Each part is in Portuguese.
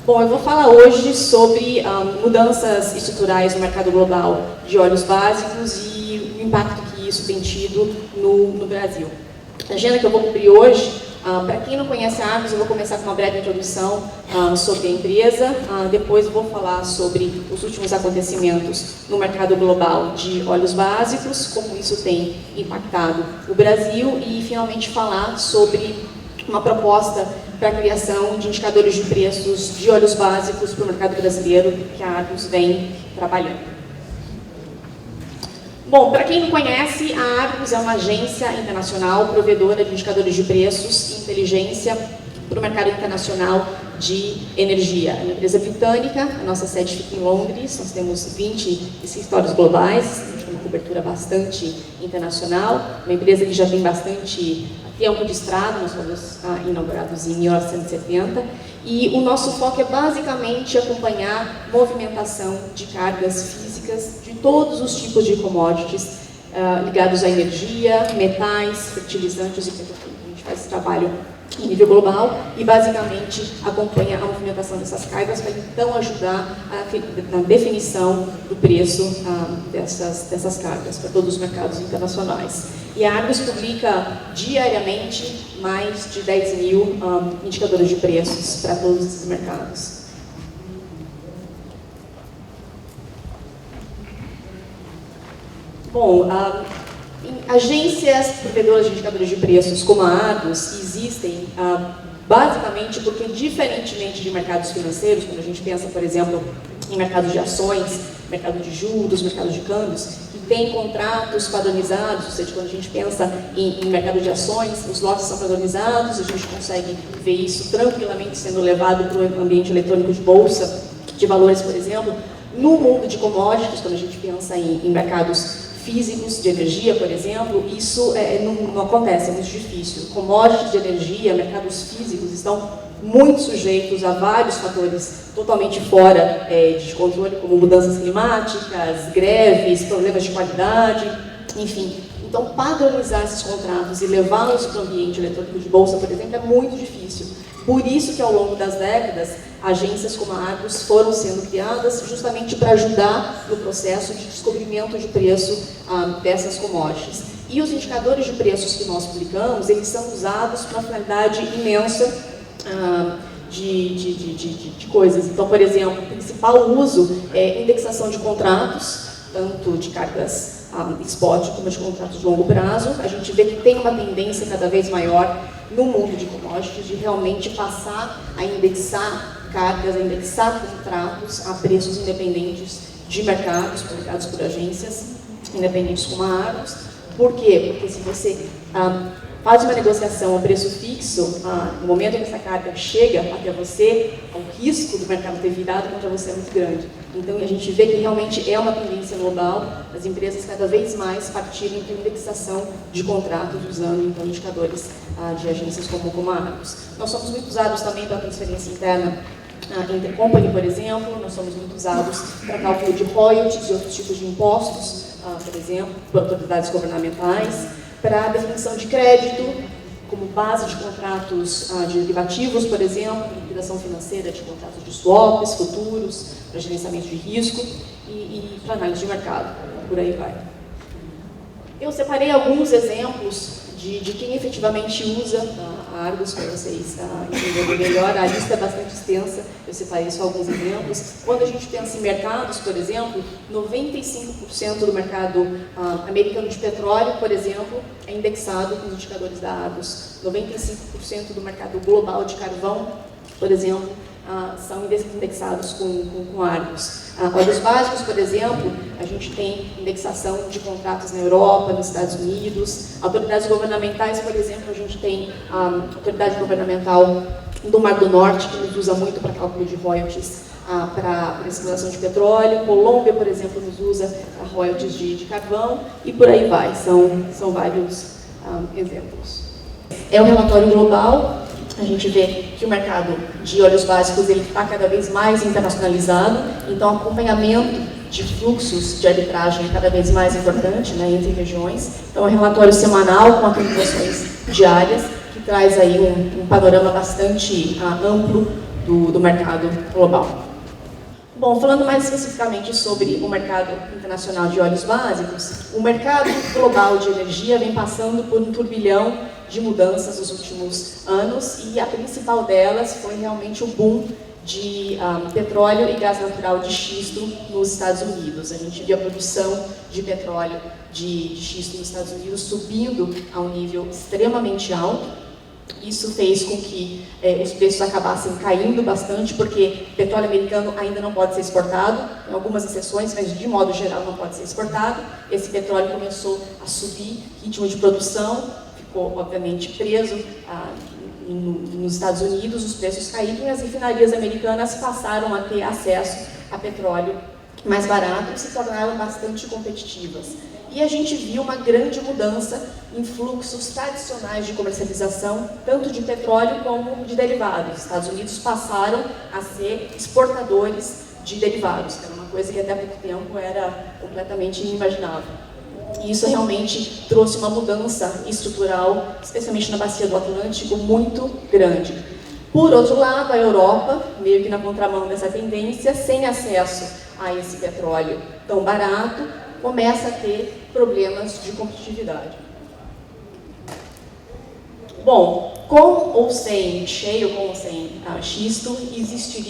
Bom, eu vou falar hoje sobre mudanças estruturais no mercado global de óleos básicos e o impacto que isso tem tido no Brasil. A agenda que eu vou cobrir hoje, para quem não conhece a Argos, eu vou começar com uma breve introdução sobre a empresa, depois eu vou falar sobre os últimos acontecimentos no mercado global de óleos básicos, como isso tem impactado o Brasil e, finalmente, falar sobre uma proposta para a criação de indicadores de preços de óleos básicos para o mercado brasileiro que a Argos vem trabalhando. Bom, para quem não conhece, a Argos é uma agência internacional provedora de indicadores de preços e inteligência para o mercado internacional de energia. É uma empresa britânica, a nossa sede fica em Londres, nós temos 20 escritórios globais, uma cobertura bastante internacional, uma empresa que já tem bastante tempo de estrada, nós fomos inaugurados em 1970, e o nosso foco é basicamente acompanhar movimentação de cargas físicas de todos os tipos de commodities ligados à energia, metais, fertilizantes e petroquímicos. A gente faz esse trabalho em nível global e basicamente acompanha a movimentação dessas cargas para então ajudar na definição do preço dessas cargas para todos os mercados internacionais. E a Argos publica diariamente mais de 10 mil indicadores de preços para todos esses mercados. Bom, agências provedoras de indicadores de preços como a Argos existem basicamente porque, diferentemente de mercados financeiros, quando a gente pensa, por exemplo, em mercados de ações, mercado de juros, mercado de câmbios, que tem contratos padronizados, ou seja, quando a gente pensa em mercado de ações, os lotes são padronizados, a gente consegue ver isso tranquilamente sendo levado para o ambiente eletrônico de bolsa de valores, por exemplo. No mundo de commodities, quando a gente pensa em mercados físicos de energia, por exemplo, isso não acontece, é muito difícil. Commodities de energia, mercados físicos estão muito sujeitos a vários fatores totalmente fora de controle, como mudanças climáticas, greves, problemas de qualidade, enfim. Então, padronizar esses contratos e levá-los para o ambiente eletrônico de bolsa, por exemplo, é muito difícil. Por isso que, ao longo das décadas, agências como a Argos foram sendo criadas justamente para ajudar no processo de descobrimento de preço dessas commodities. E os indicadores de preços que nós publicamos, eles são usados para uma finalidade imensa de coisas. Então, por exemplo, o principal uso é indexação de contratos, tanto de cargas spot como de contratos de longo prazo. A gente vê que tem uma tendência cada vez maior no mundo de commodities de realmente passar a indexar cargas, a indexar contratos a preços independentes de mercados, publicados por agências independentes como a Argos. Por quê? Porque se você faz uma negociação a preço fixo, no momento em que essa carga chega até você, o risco do mercado ter virado contra você é muito grande. Então, a gente vê que realmente é uma tendência global, as empresas cada vez mais partirem para indexação de contratos, usando então indicadores de agências como a Argos. Nós somos muito usados também para transferência interna intercompany, por exemplo, nós somos muito usados para cálculo de royalties e outros tipos de impostos, por exemplo, por autoridades governamentais, para definição de crédito, como base de contratos de derivativos, por exemplo, liquidação financeira de contratos de swaps, futuros, para gerenciamento de risco e para análise de mercado, por aí vai. Eu separei alguns exemplos de quem efetivamente usa a Argos para vocês entenderem melhor. A lista é bastante extensa, eu separei só alguns exemplos. Quando a gente pensa em mercados, por exemplo, 95% do mercado americano de petróleo, por exemplo, é indexado com os indicadores da Argos. 95% do mercado global de carvão, por exemplo, são indexados com Argos. Óleos básicos, por exemplo, a gente tem indexação de contratos na Europa, nos Estados Unidos. Autoridades governamentais, por exemplo, a gente tem a autoridade governamental do Mar do Norte, que nos usa muito para cálculo de royalties para exploração de petróleo. Colômbia, por exemplo, nos usa royalties de carvão e por aí vai. São vários exemplos. É um relatório global. A gente vê que o mercado de óleos básicos está cada vez mais internacionalizado, então o acompanhamento de fluxos de arbitragem é cada vez mais importante, né, entre regiões. Então é um relatório semanal com atualizações diárias, que traz aí um panorama bastante amplo do mercado global. Bom, falando mais especificamente sobre o mercado internacional de óleos básicos, o mercado global de energia vem passando por um turbilhão de mudanças nos últimos anos e a principal delas foi realmente o boom de petróleo e gás natural de xisto nos Estados Unidos. A gente viu a produção de petróleo de xisto nos Estados Unidos subindo a um nível extremamente alto. Isso fez com que os preços acabassem caindo bastante, porque petróleo americano ainda não pode ser exportado, tem algumas exceções, mas de modo geral não pode ser exportado. Esse petróleo começou a subir, ritmo de produção ficou obviamente preso nos Estados Unidos, os preços caíram e as refinarias americanas passaram a ter acesso a petróleo mais barato e se tornaram bastante competitivas. E a gente viu uma grande mudança em fluxos tradicionais de comercialização, tanto de petróleo como de derivados. Os Estados Unidos passaram a ser exportadores de derivados, que era uma coisa que até há pouco tempo era completamente inimaginável. E isso realmente trouxe uma mudança estrutural, especialmente na bacia do Atlântico, muito grande. Por outro lado, a Europa, meio que na contramão dessa tendência, sem acesso a esse petróleo tão barato, começa a ter problemas de competitividade. Bom, com ou sem shale, com ou sem xisto, existe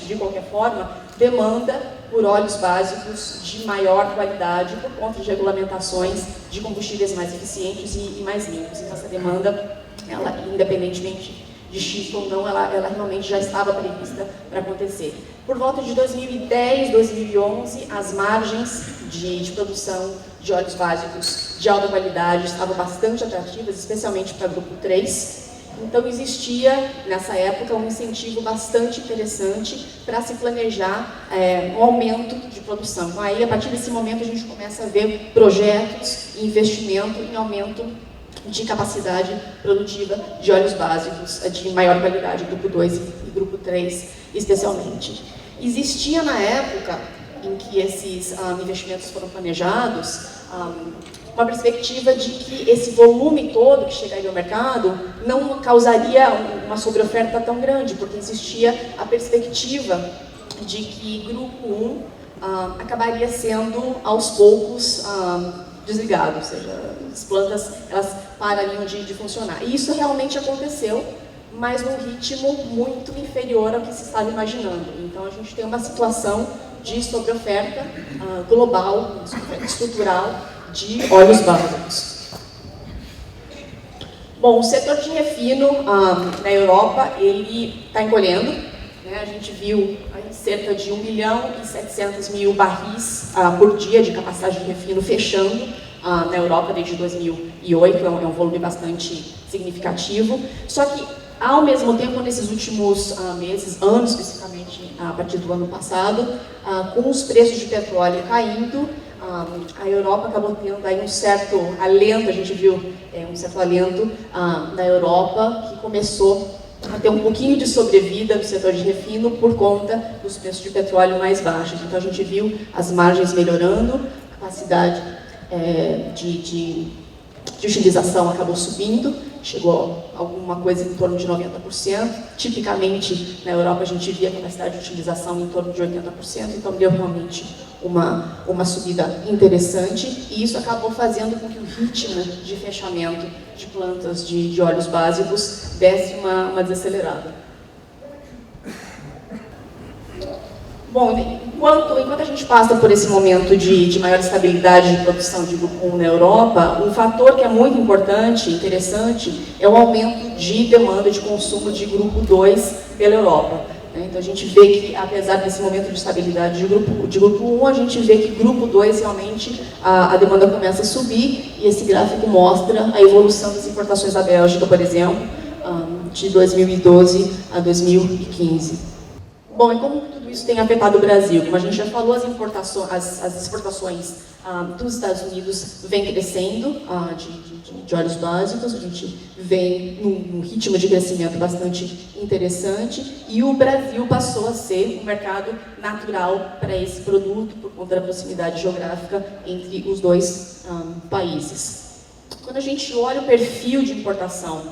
de qualquer forma, demanda por óleos básicos de maior qualidade por conta de regulamentações de combustíveis mais eficientes e mais limpos. Então, essa demanda, ela, independentemente de xisto ou não, ela realmente já estava prevista para acontecer. Por volta de 2010, 2011, as margens de produção de óleos básicos de alta qualidade estavam bastante atrativas, especialmente para o grupo 3. Então, existia, nessa época, um incentivo bastante interessante para se planejar um aumento de produção. Então, aí, a partir desse momento, a gente começa a ver projetos e investimento em aumento de capacidade produtiva de óleos básicos de maior qualidade, grupo 2 e grupo 3, especialmente. Existia, na época em que esses investimentos foram planejados, uma perspectiva de que esse volume todo que chegaria ao mercado não causaria uma sobreoferta tão grande, porque existia a perspectiva de que grupo 1 acabaria sendo, aos poucos, desligado, ou seja, as plantas elas parariam de funcionar. E isso realmente aconteceu, mas num ritmo muito inferior ao que se estava imaginando. Então, a gente tem uma situação de sobreoferta global, estrutural, de óleos básicos. Bom, o setor de refino na Europa, ele está encolhendo, né? A gente viu cerca de 1.700.000 barris por dia de capacidade de refino fechando na Europa desde 2008, é um volume bastante significativo. Só que, ao mesmo tempo, nesses últimos meses, anos especificamente, a partir do ano passado, com os preços de petróleo caindo, a Europa acabou tendo aí um certo alento, a gente viu um certo alento na Europa, que começou a ter um pouquinho de sobrevida no setor de refino por conta dos preços de petróleo mais baixos. Então, a gente viu as margens melhorando, a capacidade de utilização acabou subindo, chegou a alguma coisa em torno de 90%. Tipicamente, na Europa, a gente via a capacidade de utilização em torno de 80%, então deu realmente uma subida interessante, e isso acabou fazendo com que o ritmo de fechamento de plantas de óleos básicos desse uma desacelerada. Bom, enquanto a gente passa por esse momento de maior estabilidade de produção de grupo 1 na Europa, um fator que é muito importante, interessante, é o aumento de demanda de consumo de grupo 2 pela Europa. Então, a gente vê que, apesar desse momento de estabilidade de grupo 1, a gente vê que grupo 2 realmente a demanda começa a subir, e esse gráfico mostra a evolução das importações da Bélgica, por exemplo, de 2012 a 2015. Bom, e como tudo isso tem afetado o Brasil? Como a gente já falou, as exportações dos Estados Unidos vêm crescendo de óleos básicos, a gente vem num ritmo de crescimento bastante interessante, e o Brasil passou a ser um mercado natural para esse produto por conta da proximidade geográfica entre os dois países. Quando a gente olha o perfil de importação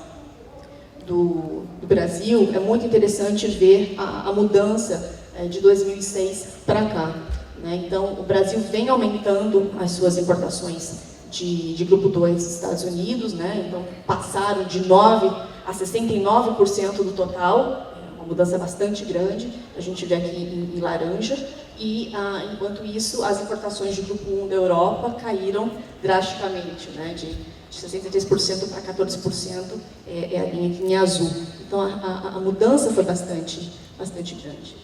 do Brasil, é muito interessante ver a mudança de 2006 para cá, né? Então, o Brasil vem aumentando as suas importações de grupo 2 dos Estados Unidos, né? Então, passaram de 9% a 69% do total, uma mudança bastante grande, a gente vê aqui em laranja, e enquanto isso, as importações de grupo 1 da Europa caíram drasticamente, né? De 63% para 14% é a linha aqui em azul. Então, a mudança foi bastante grande.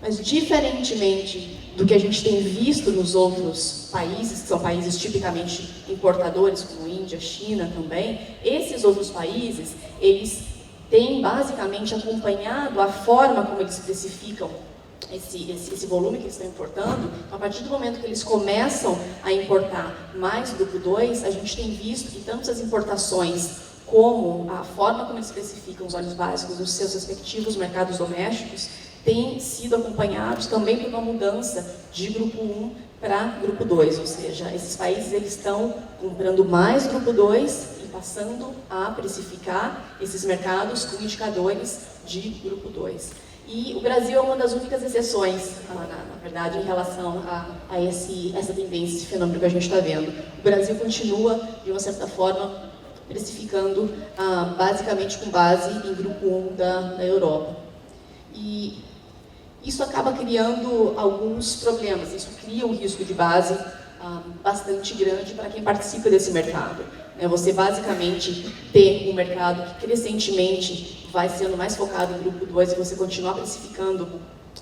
Mas, diferentemente do que a gente tem visto nos outros países, que são países tipicamente importadores, como Índia, China também, esses outros países, eles têm basicamente acompanhado a forma como eles especificam esse volume que eles estão importando. Então, a partir do momento que eles começam a importar mais grupo 2, a gente tem visto que tanto as importações como a forma como eles especificam os óleos básicos nos seus respectivos mercados domésticos têm sido acompanhados também por uma mudança de grupo 1 para grupo 2, ou seja, esses países eles estão comprando mais grupo 2 e passando a precificar esses mercados com indicadores de grupo 2. E o Brasil é uma das únicas exceções, na verdade, em relação a essa tendência, esse fenômeno que a gente está vendo. O Brasil continua, de uma certa forma, precificando basicamente com base em grupo 1 da Europa. E isso acaba criando alguns problemas, isso cria um risco de base bastante grande para quem participa desse mercado. Você basicamente ter um mercado que crescentemente vai sendo mais focado em grupo 2 e você continuar precificando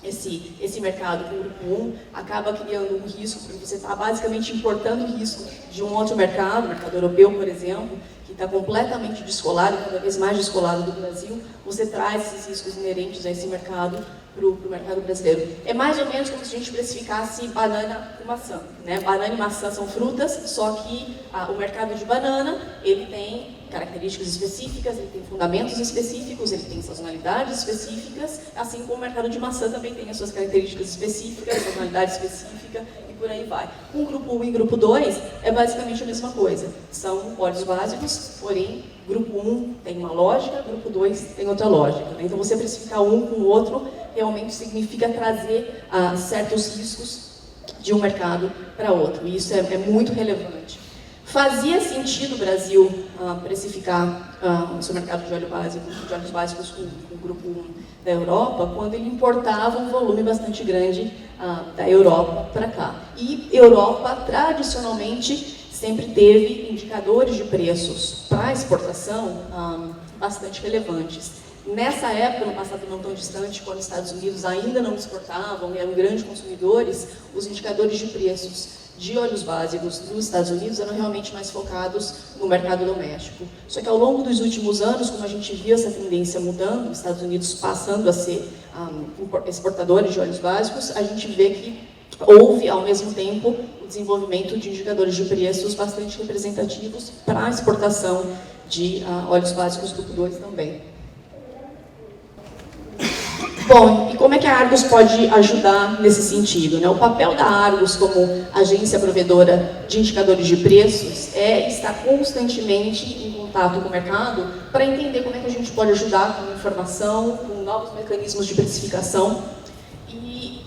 esse mercado com o grupo 1, acaba criando um risco, porque você está basicamente importando risco de um outro mercado, o mercado europeu, por exemplo, que está completamente descolado, cada vez mais descolado do Brasil, você traz esses riscos inerentes a esse mercado para o mercado brasileiro. É mais ou menos como se a gente precificasse banana com maçã, né? Banana e maçã são frutas, só que o mercado de banana, ele tem características específicas, ele tem fundamentos específicos, ele tem sazonalidades específicas, assim como o mercado de maçã também tem as suas características específicas, sazonalidade específica e por aí vai. Com o grupo 1 e grupo 2 é basicamente a mesma coisa. São óleos básicos, porém, grupo 1 tem uma lógica, grupo 2 tem outra lógica, né? Então, você precificar um com o outro realmente significa trazer certos riscos de um mercado para outro, e isso é muito relevante. Fazia sentido o Brasil precificar o seu mercado de óleos básicos com o grupo 1 da Europa, quando ele importava um volume bastante grande da Europa para cá. E Europa, tradicionalmente, sempre teve indicadores de preços para exportação bastante relevantes. Nessa época, no passado não tão distante, quando os Estados Unidos ainda não exportavam e eram grandes consumidores, os indicadores de preços de óleos básicos dos Estados Unidos eram realmente mais focados no mercado doméstico. Só que ao longo dos últimos anos, como a gente viu essa tendência mudando, os Estados Unidos passando a ser exportadores de óleos básicos, a gente vê que houve, ao mesmo tempo, o desenvolvimento de indicadores de preços bastante representativos para a exportação de óleos básicos grupo 2 também. Bom, e como é que a Argos pode ajudar nesse sentido, né? O papel da Argos como agência provedora de indicadores de preços é estar constantemente em contato com o mercado para entender como é que a gente pode ajudar com informação, com novos mecanismos de precificação. E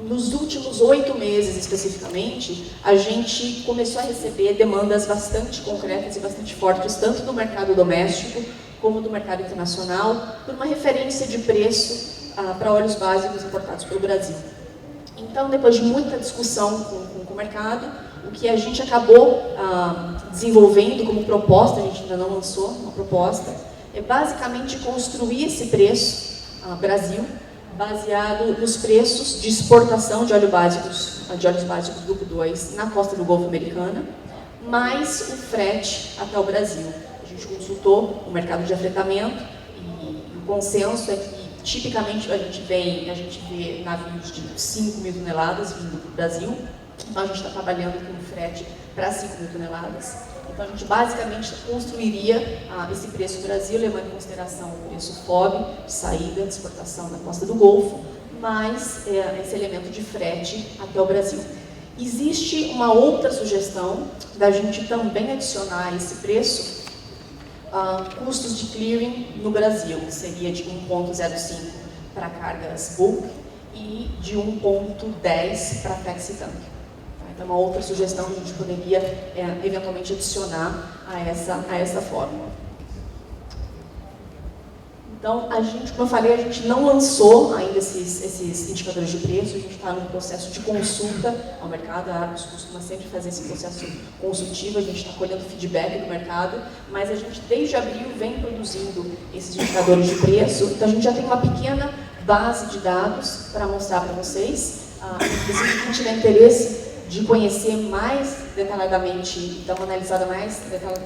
nos últimos 8 meses, especificamente, a gente começou a receber demandas bastante concretas e bastante fortes, tanto do mercado doméstico como do mercado internacional, por uma referência de preço para óleos básicos importados pelo Brasil. Então, depois de muita discussão com o mercado, o que a gente acabou desenvolvendo como proposta, a gente ainda não lançou uma proposta, é basicamente construir esse preço Brasil, baseado nos preços de exportação de óleos básicos grupo 2 na costa do Golfo Americana, mais o frete até o Brasil. A gente consultou o mercado de afretamento e o consenso é que tipicamente a gente vê navios de 5.000 toneladas vindo para o Brasil, então a gente está trabalhando com frete para 5.000 toneladas. Então a gente basicamente construiria esse preço no Brasil, levando em consideração o preço FOB, de saída, de exportação da costa do Golfo, mais esse elemento de frete até o Brasil. Existe uma outra sugestão da gente também adicionar esse preço custos de clearing no Brasil, seria de 1,05 para cargas bulk e de 1,10 para flexi-tank. Então, uma outra sugestão que a gente poderia eventualmente adicionar a essa fórmula. Então, como eu falei, a gente não lançou ainda esses indicadores de preço, a gente está num processo de consulta ao mercado, a Argos costuma sempre fazer esse processo consultivo, a gente está colhendo feedback do mercado, mas a gente desde abril vem produzindo esses indicadores de preço, então a gente já tem uma pequena base de dados para mostrar para vocês. Inclusive, quem tiver interesse de conhecer mais detalhadamente, dar uma analisada mais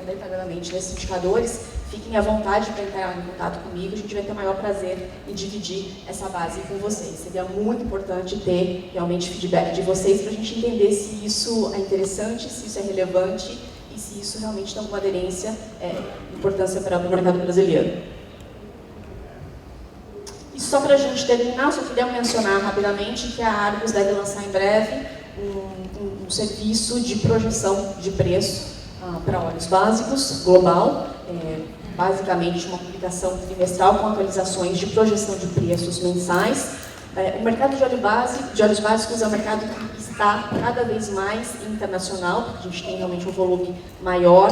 detalhadamente nesses indicadores, fiquem à vontade para entrar em contato comigo, a gente vai ter o maior prazer em dividir essa base com vocês. Seria muito importante ter realmente feedback de vocês para a gente entender se isso é interessante, se isso é relevante e se isso realmente tem alguma aderência, importância para o mercado brasileiro. E só para a gente terminar, só queria mencionar rapidamente que a Argos deve lançar em breve um serviço de projeção de preço para óleos básicos, global, basicamente uma publicação trimestral com atualizações de projeção de preços mensais. O mercado de óleos básicos é um mercado que está cada vez mais internacional, porque a gente tem realmente um volume maior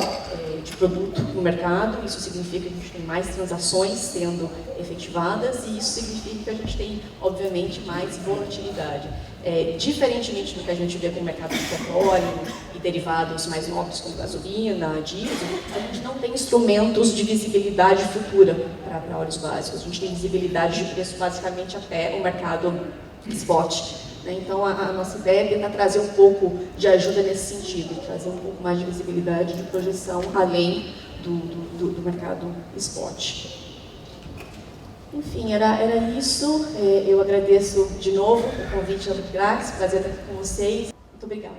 de produto no mercado, isso significa que a gente tem mais transações sendo efetivadas e isso significa que a gente tem, obviamente, mais volatilidade. Diferentemente do que a gente vê com o mercado de petróleo e derivados mais nobres como gasolina, diesel, a gente não tem instrumentos de visibilidade futura para óleos básicos. A gente tem visibilidade de preço basicamente até o mercado spot. Então, a nossa ideia é tentar trazer um pouco de ajuda nesse sentido, trazer um pouco mais de visibilidade de projeção além do mercado spot. Enfim, era isso. Eu agradeço de novo o convite da Nucleares, prazer estar aqui com vocês. Muito obrigada.